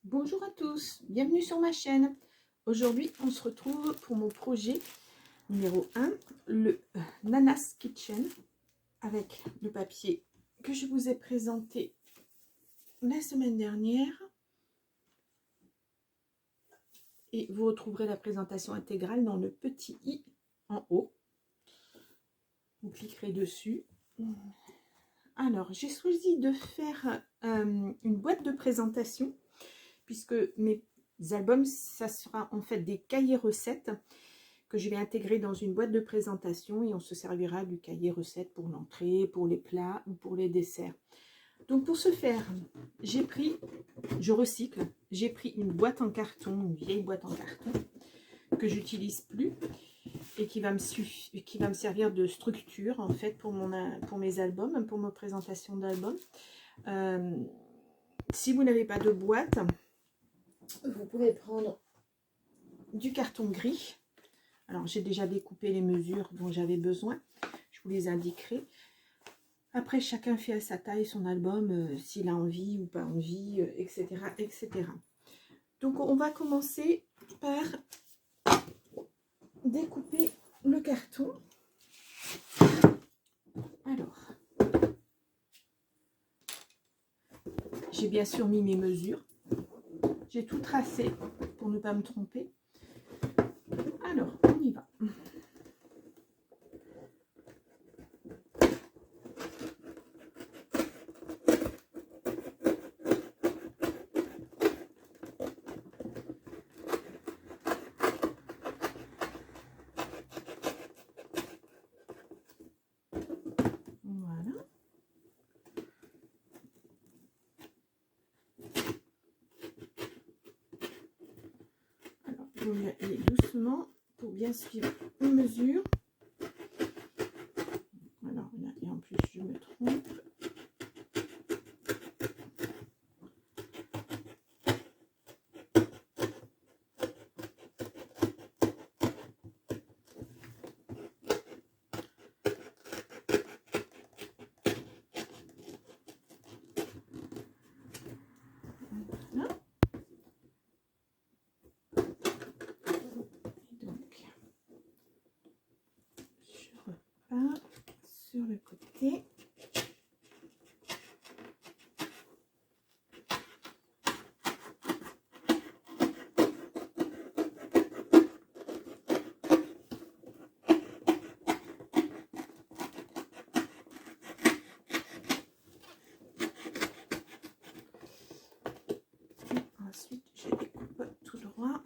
Bonjour à tous, bienvenue sur ma chaîne. Aujourd'hui, on se retrouve pour mon projet numéro 1, le Nana's Kitchen, avec le papier que je vous ai présenté la semaine dernière. Et vous retrouverez la présentation intégrale dans le petit i en haut. Vous cliquerez dessus. Alors, j'ai choisi de faire une boîte de présentation, puisque mes albums, ça sera en fait des cahiers recettes que je vais intégrer dans une boîte de présentation et on se servira du cahier recettes pour l'entrée, pour les plats ou pour les desserts. Donc pour ce faire, je recycle, j'ai pris une boîte en carton, une vieille boîte en carton que j'utilise plus et qui va me servir de structure en fait pour mes albums, pour ma présentation d'albums. Si vous n'avez pas de boîte, vous pouvez prendre du carton gris. Alors, j'ai déjà découpé les mesures dont j'avais besoin. Je vous les indiquerai. Après, chacun fait à sa taille son album, s'il a envie ou pas envie, etc., etc. Donc, on va commencer par découper le carton. Alors, j'ai bien sûr mis mes mesures. J'ai tout tracé pour ne pas me tromper. Alors, on y va. Voilà. Alors, vous y allez doucement pour bien suivre une mesure. Alors, là, et en plus, je me trompe. Voilà. Et donc, je repars sur le côté. Ensuite, je découpe tout droit.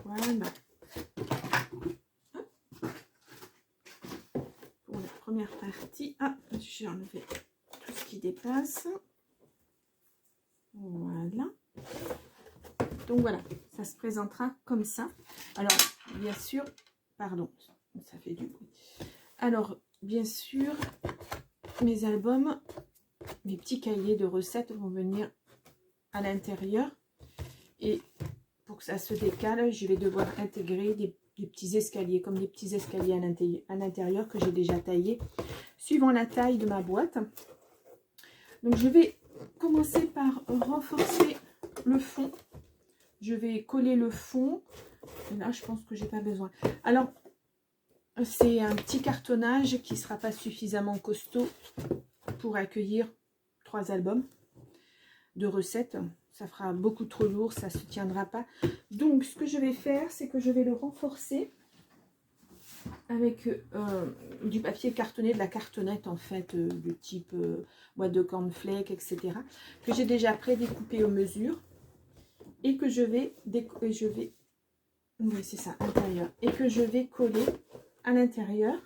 Voilà. Pour la première partie, j'ai enlevé tout ce qui dépasse. Voilà. Donc voilà, ça se présentera comme ça. Alors, bien sûr, pardon, ça fait du bruit. Alors, bien sûr, mes albums, mes petits cahiers de recettes vont venir à l'intérieur. Et pour que ça se décale, je vais devoir intégrer des petits escaliers, comme des petits escaliers à l'intérieur que j'ai déjà taillés, suivant la taille de ma boîte. Donc, je vais commencer par renforcer le fond. Je vais coller le fond. Et là, je pense que j'ai pas besoin. Alors, c'est un petit cartonnage qui ne sera pas suffisamment costaud pour accueillir 3 albums de recettes. Ça fera beaucoup trop lourd, ça ne se tiendra pas. Donc, ce que je vais faire, c'est que je vais le renforcer avec du papier cartonné, de la cartonnette en fait, du type boîte de cornflakes, etc. que j'ai déjà pré-découpé aux mesures et que je vais oui, c'est ça, intérieur, et que je vais coller à l'intérieur.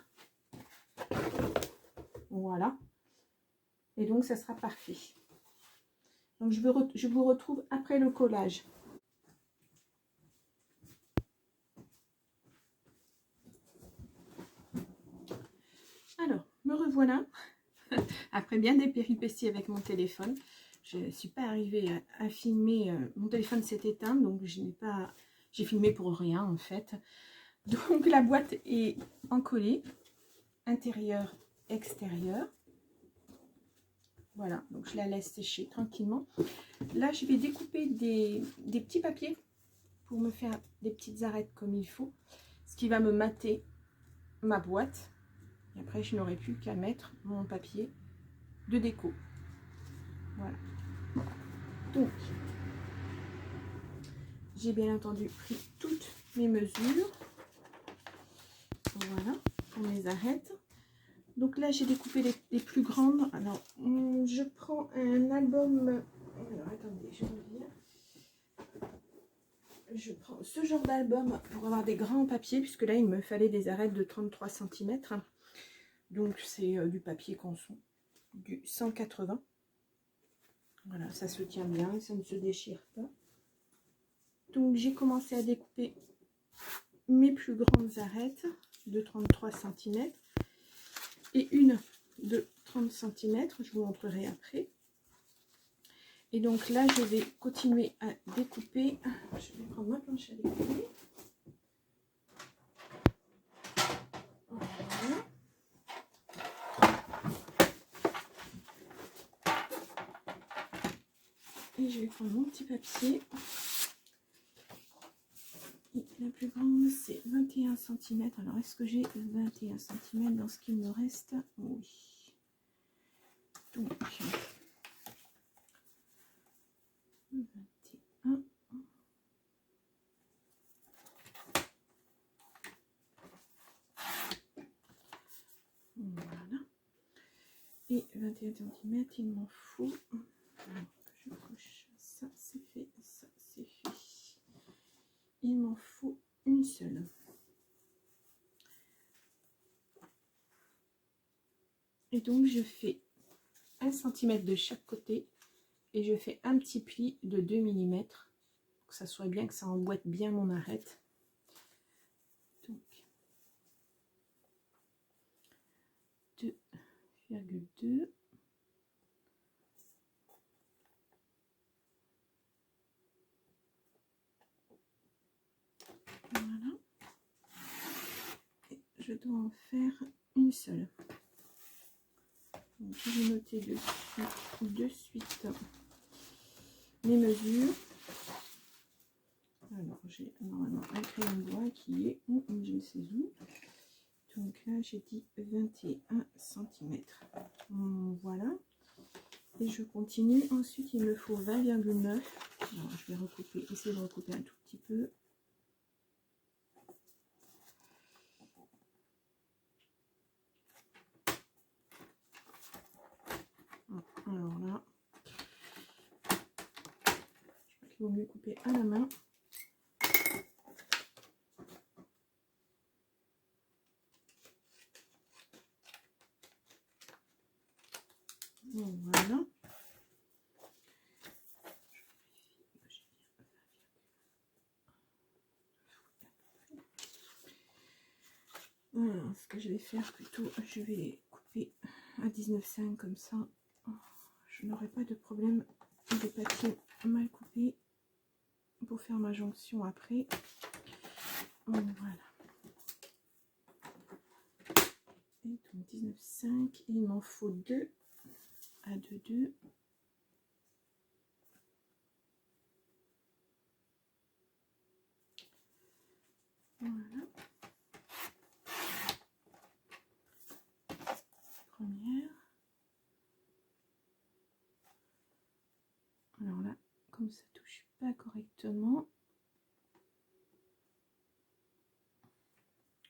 Voilà. Et donc, ça sera parfait. Donc, je vous retrouve après le collage. Alors, me revoilà. Après bien des péripéties avec mon téléphone. je ne suis pas arrivée à filmer. Mon téléphone s'est éteint, donc je n'ai pas... J'ai filmé pour rien en fait. Donc la boîte est encollée, intérieur, extérieur. Voilà, donc je la laisse sécher tranquillement. Là, je vais découper des petits papiers pour me faire des petites arêtes comme il faut. Ce qui va me mater ma boîte. Et après, je n'aurai plus qu'à mettre mon papier de déco. Voilà. Donc, j'ai bien entendu pris toutes mes mesures. Voilà, pour mes arêtes. Donc là, j'ai découpé les plus grandes. Alors, je prends un album... Alors, attendez, je reviens. Je prends ce genre d'album pour avoir des grands papiers, puisque là, il me fallait des arêtes de 33 cm. Donc, c'est du papier Canson, du 180. Voilà, ça se tient bien, ça ne se déchire pas. Donc, j'ai commencé à découper mes plus grandes arêtes de 33 cm et une de 30 cm. Je vous montrerai après. Et donc là, je vais continuer à découper. Je vais prendre ma planche à découper. Voilà. Et je vais prendre mon petit papier. Et la plus grande, c'est 21 cm. Alors, est-ce que j'ai 21 cm dans ce qu'il me reste? Oui. Donc, 21. Voilà. Et 21 cm, il m'en faut. Alors, je coche ça, c'est fait. Ça, c'est fait. Il m'en faut une seule. Et donc, je fais 1 cm de chaque côté et je fais un petit pli de 2 mm pour que ça soit bien, que ça emboîte bien mon arête. Donc 2,2. Voilà. Et je dois en faire une seule. Donc, je vais noter de suite mes mesures. Alors, j'ai normalement un crayon bois qui est où, je ne sais où. Donc là, j'ai dit 21 cm. Voilà. Et je continue. Ensuite, il me faut 20,9. Alors, je vais recouper, essayer de recouper un tout petit peu. Alors là, je crois qu'il vaut mieux couper à la main. Voilà. Alors, ce que je vais faire plutôt, je vais couper à 19,5 comme ça. Je n'aurai pas de problème de papier mal coupé pour faire ma jonction après. Voilà. Et donc 19,5. Il m'en faut 2 à 2,2. Voilà. Première. Alors là, comme ça touche pas correctement,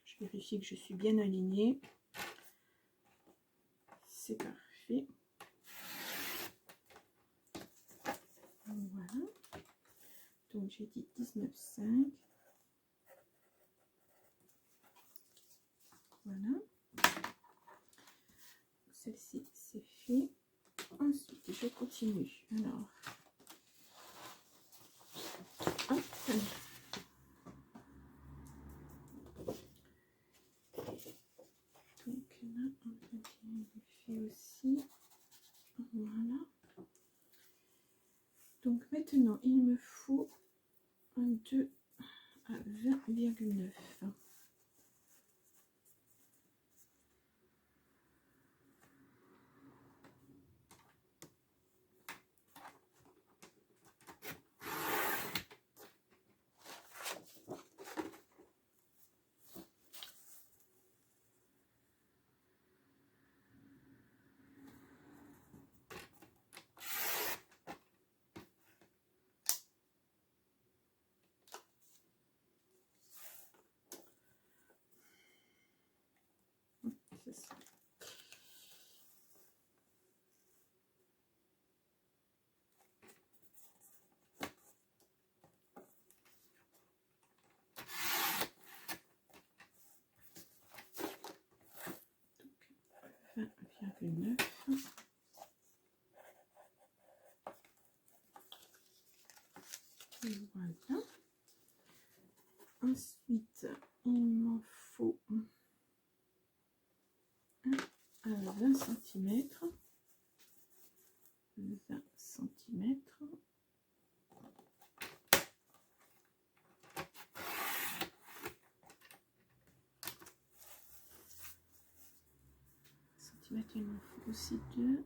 je vérifie que je suis bien alignée. C'est parfait. Voilà. Donc j'ai dit 19,5. Voilà. Celle-ci, c'est fait. Ensuite, je continue. Alors, hop. Donc là, on fait aussi. Voilà. maintenant, il me faut un 2 à 20,9. C'est ça. Donc, 20,9. Voilà. Ensuite, il m'en faut un à 20 cm. 20 cm. Il m'en faut aussi 2.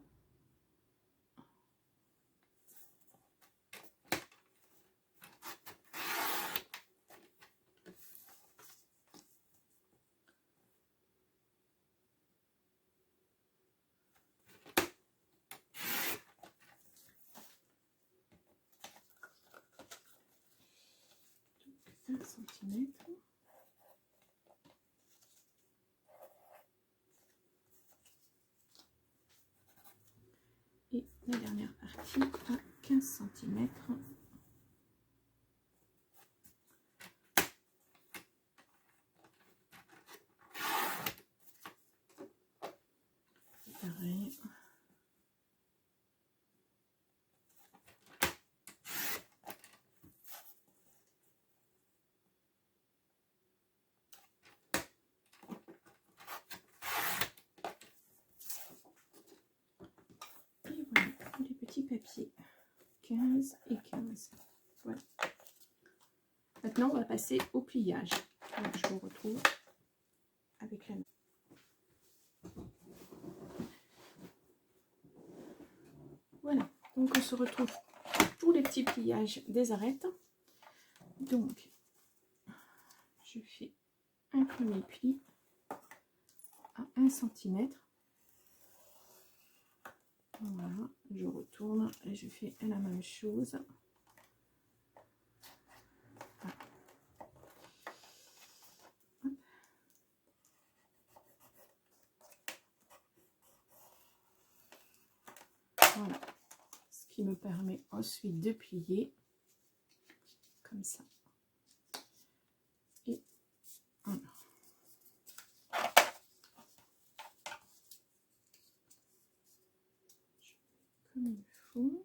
Donc 1 cm. Et la dernière partie à 15 cm. Pareil. Et voilà, les petits papiers. 15 et 15. Voilà. Maintenant, on va passer au pliage. Donc, je vous retrouve avec la main. Voilà, donc on se retrouve pour les petits pliages des arêtes. Donc, je fais un premier pli à 1 cm. Voilà, je retourne et je fais la même chose. Voilà, ce qui me permet ensuite de plier comme ça. Et voilà. Comme il faut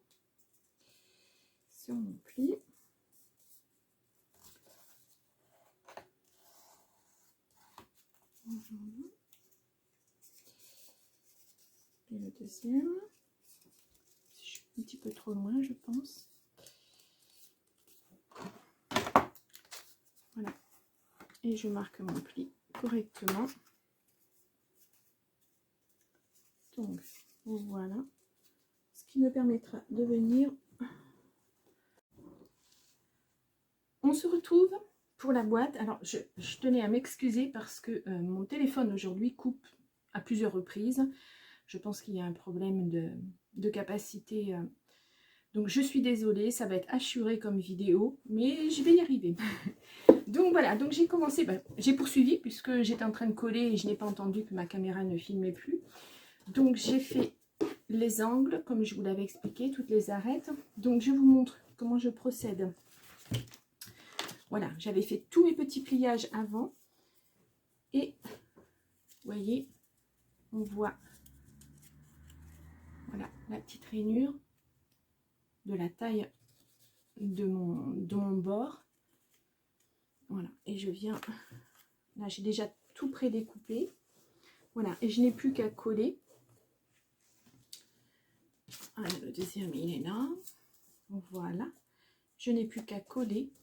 sur mon pli. Voilà. Et le deuxième. Je suis un petit peu trop loin, je pense. Voilà. Et je marque mon pli correctement. Donc, voilà. Ce qui me permettra de venir. On se retrouve pour la boîte. Alors, je tenais à m'excuser parce que mon téléphone aujourd'hui coupe à plusieurs reprises. Je pense qu'il y a un problème de capacité. Donc, je suis désolée, ça va être assuré comme vidéo, mais je vais y arriver. Donc, voilà. Donc, j'ai commencé, j'ai poursuivi puisque j'étais en train de coller et je n'ai pas entendu que ma caméra ne filmait plus. Donc, j'ai fait les angles, comme je vous l'avais expliqué, toutes les arêtes. Donc, je vous montre comment je procède. Voilà, j'avais fait tous mes petits pliages avant. Et, vous voyez, on voit, voilà, la petite rainure de la taille de mon bord. Voilà, et je viens, là j'ai déjà tout pré-découpé. Voilà, et je n'ai plus qu'à coller. Alors, le deuxième, il est là. Voilà, je n'ai plus qu'à coller.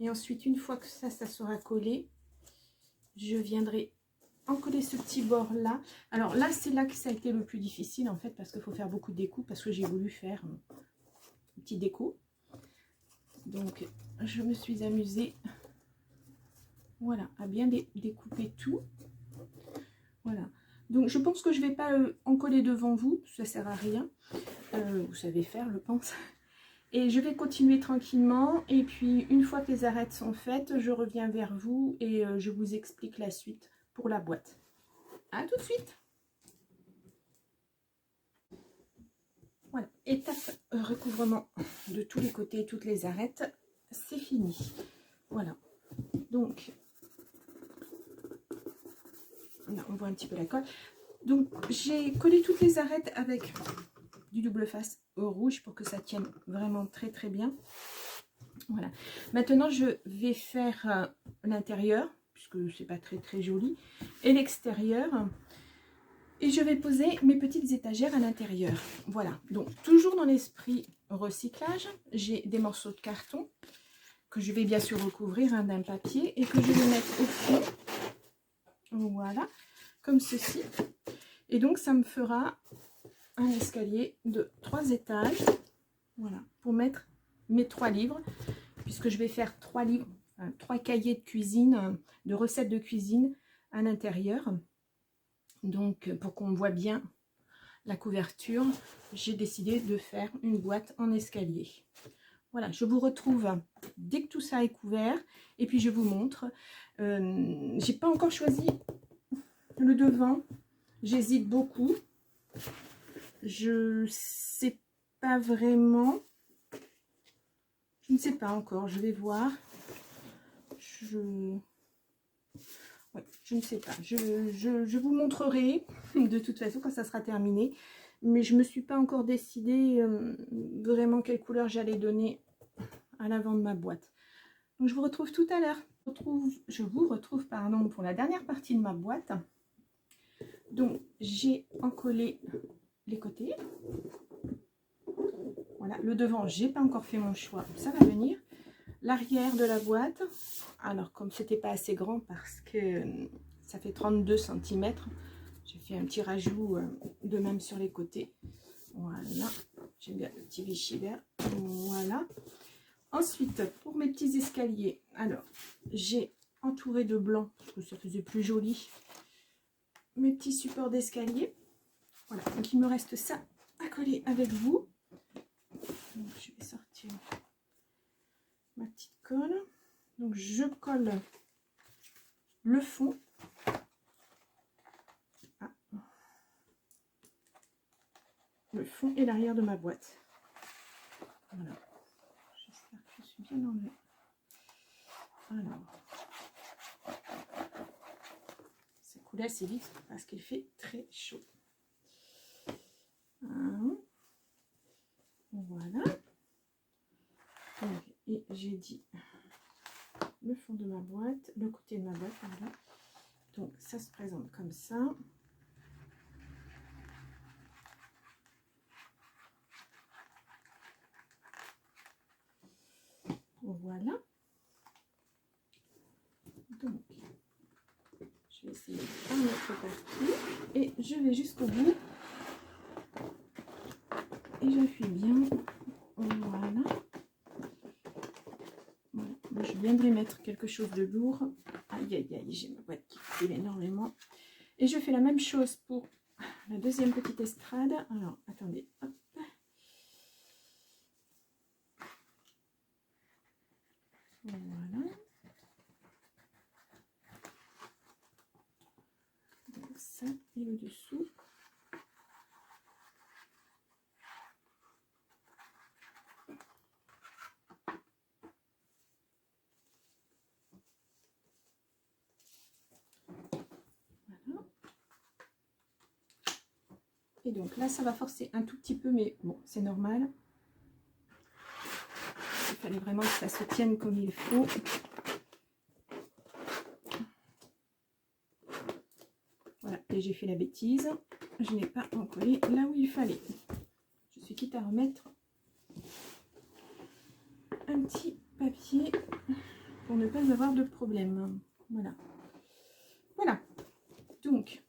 Et ensuite, une fois que ça sera collé, je viendrai encoller ce petit bord là. Alors là, c'est là que ça a été le plus difficile en fait, parce qu'il faut faire beaucoup de découpes, parce que j'ai voulu faire un petit déco. Donc, je me suis amusée, voilà, à bien découper tout. Voilà. Donc, je pense que je ne vais pas en coller devant vous, ça ne sert à rien. Vous savez faire, je pense. Et je vais continuer tranquillement. Et puis, une fois que les arêtes sont faites, je reviens vers vous et je vous explique la suite pour la boîte. À tout de suite. Voilà, étape recouvrement de tous les côtés, toutes les arêtes, c'est fini. Voilà, donc, là, on voit un petit peu la colle. Donc, j'ai collé toutes les arêtes avec du double face au rouge pour que ça tienne vraiment très très bien. Voilà, maintenant je vais faire l'intérieur, puisque c'est pas très très joli, et l'extérieur. Et je vais poser mes petites étagères à l'intérieur. Voilà, donc toujours dans l'esprit recyclage, j'ai des morceaux de carton que je vais bien sûr recouvrir d'un papier et que je vais mettre au fond. Voilà, comme ceci. Et donc ça me fera un escalier de 3 étages. Voilà, pour mettre mes 3 livres, puisque je vais faire 3 livres, enfin, 3 cahiers de cuisine, de recettes de cuisine à l'intérieur. Donc, pour qu'on voit bien la couverture, j'ai décidé de faire une boîte en escalier. Voilà, je vous retrouve dès que tout ça est couvert. Et puis, je vous montre. J'ai pas encore choisi le devant. J'hésite beaucoup. Je sais pas vraiment. Je ne sais pas encore. Je vais voir. Ouais, je ne sais pas, je vous montrerai de toute façon quand ça sera terminé, mais je ne me suis pas encore décidé vraiment quelle couleur j'allais donner à l'avant de ma boîte. Donc je vous retrouve tout à l'heure. Je vous retrouve pardon, pour la dernière partie de ma boîte. Donc j'ai encollé les côtés. Voilà, le devant, j'ai pas encore fait mon choix, ça va venir. L'arrière de la boîte, alors comme c'était pas assez grand parce que ça fait 32 cm, j'ai fait un petit rajout de même sur les côtés. Voilà, j'aime bien le petit Vichy vert. Voilà. Ensuite, pour mes petits escaliers, alors j'ai entouré de blanc parce que ça faisait plus joli mes petits supports d'escalier. Voilà, donc il me reste ça à coller avec vous. Donc, je vais sortir ma petite colle. Donc je colle le fond. Ah. Le fond et l'arrière de ma boîte. Voilà. J'espère que je suis bien enlevée. Alors, ça coule assez vite parce qu'il fait très chaud. Voilà. Donc, et j'ai dit le fond de ma boîte, le côté de ma boîte, voilà. Donc ça se présente comme ça. Voilà. Donc je vais essayer un autre partout et je vais jusqu'au bout et j'appuie bien. Voilà. Voilà. Je viendrai mettre quelque chose de lourd. Aïe aïe aïe, j'ai ma boîte qui coule énormément. Et je fais la même chose pour la deuxième petite estrade. Alors, attendez. Hop. Voilà. Donc ça et le dessous. Voilà. Et donc là, ça va forcer un tout petit peu, mais bon, c'est normal. Il fallait vraiment que ça se tienne comme il faut. Voilà, et j'ai fait la bêtise. Je n'ai pas encollé là où il fallait. Je suis quitte à remettre un petit papier pour ne pas avoir de problème. Voilà. Voilà. Donc,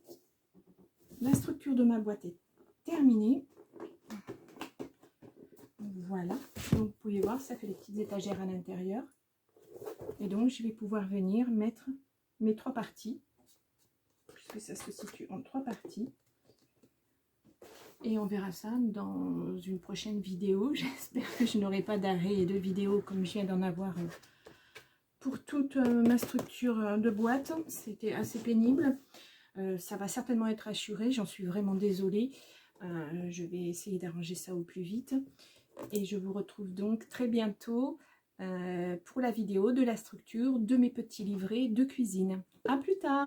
la structure de ma boîte est terminée. Voilà. Donc, vous pouvez voir, ça fait les petites étagères à l'intérieur. Et donc, je vais pouvoir venir mettre mes 3 parties, puisque ça se situe en 3 parties. Et on verra ça dans une prochaine vidéo. J'espère que je n'aurai pas d'arrêt de vidéo comme je viens d'en avoir pour toute ma structure de boîte. C'était assez pénible. Ça va certainement être assuré. J'en suis vraiment désolée. Je vais essayer d'arranger ça au plus vite. Et je vous retrouve donc très bientôt pour la vidéo de la structure de mes petits livrets de cuisine. À plus tard!